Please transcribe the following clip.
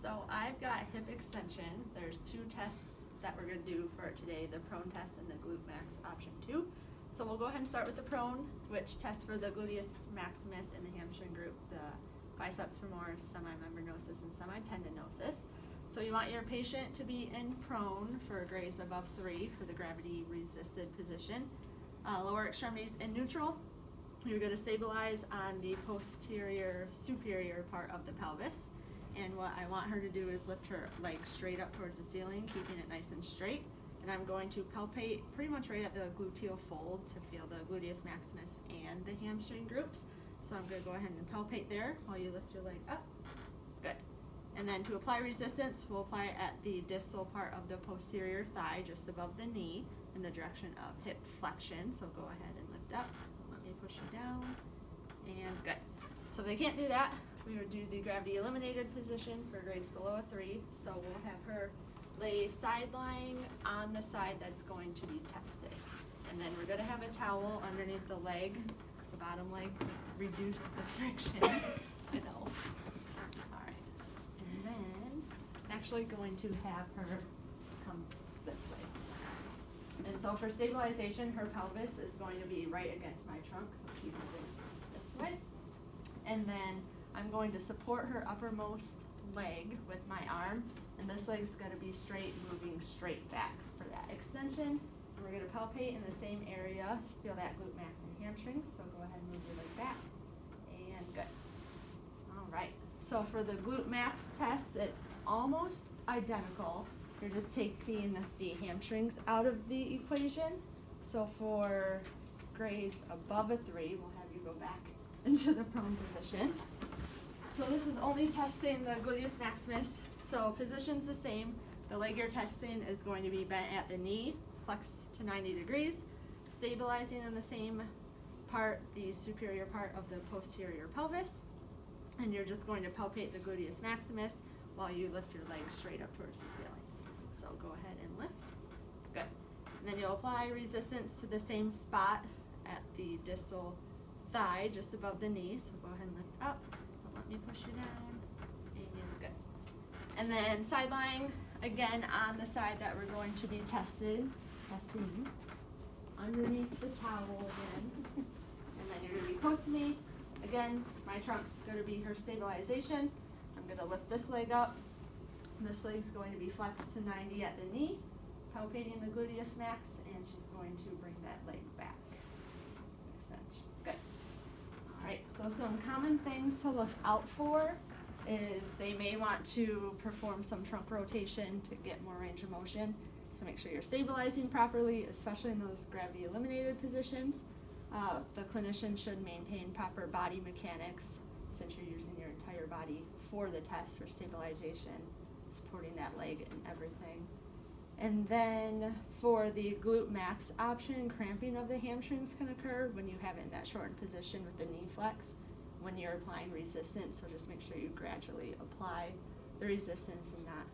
So I've got hip extension. There's two tests that we're going to do for today, the prone test and the glute max option 2. So we'll go ahead and start with the prone, which tests for the gluteus maximus in the hamstring group, the biceps femoris, semimembranosus, and semitendinosus. So you want your patient to be in prone for grades above 3 for the gravity resisted position. Lower extremities in neutral. You're going to stabilize on the posterior superior part of the pelvis. And what I want her to do is lift her leg straight up towards the ceiling, keeping it nice and straight. And I'm going to palpate pretty much right at the gluteal fold to feel the gluteus maximus and the hamstring groups. So I'm going to go ahead and palpate there while you lift your leg up. Good. And then to apply resistance, we'll apply it at the distal part of the posterior thigh, just above the knee, in the direction of hip flexion. So go ahead and lift up. Let me push you down. And good. So if they can't do that, we would do the gravity eliminated position for grades below a 3. So we'll have her lay side lying on the side that's going to be tested. And then we're going to have a towel underneath the leg, the bottom leg, to reduce the friction. I know. All right. And then I'm actually going to have her come this way. And so for stabilization, her pelvis is going to be right against my trunk, so keep moving this way. And then I'm going to support her uppermost leg with my arm, and this leg's going to be straight, moving straight back for that extension. And we're going to palpate in the same area, feel that glute max and hamstrings, so go ahead and move your leg back. And good. All right, so for the glute max test, it's almost identical. You're just taking the hamstrings out of the equation. So for grades above a 3, we'll have you go back into the prone position. So this is only testing the gluteus maximus. So position's the same. The leg you're testing is going to be bent at the knee, flexed to 90 degrees, stabilizing in the same part, the superior part of the posterior pelvis. And you're just going to palpate the gluteus maximus while you lift your leg straight up towards the ceiling. So go ahead and lift. Good. And then you'll apply resistance to the same spot at the distal thigh, just above the knee. So go ahead and lift up. Let me push you down. And good. And then side lying again on the side that we're going to be testing underneath the towel again. And then you're going to be close to me. Again, my trunk's going to be her stabilization. I'm going to lift this leg up. This leg's going to be flexed to 90 at the knee, palpating the gluteus max, and she's going to bring that leg back. Good. All right, so some common things to look out for is they may want to perform some trunk rotation to get more range of motion. So make sure you're stabilizing properly, especially in those gravity eliminated positions. The clinician should maintain proper body mechanics since you're using your entire body for the test for stabilization, supporting that leg and everything. And then for the glute max option, cramping of the hamstrings can occur when you have it in that shortened position with the knee flex when you're applying resistance. So just make sure you gradually apply the resistance and not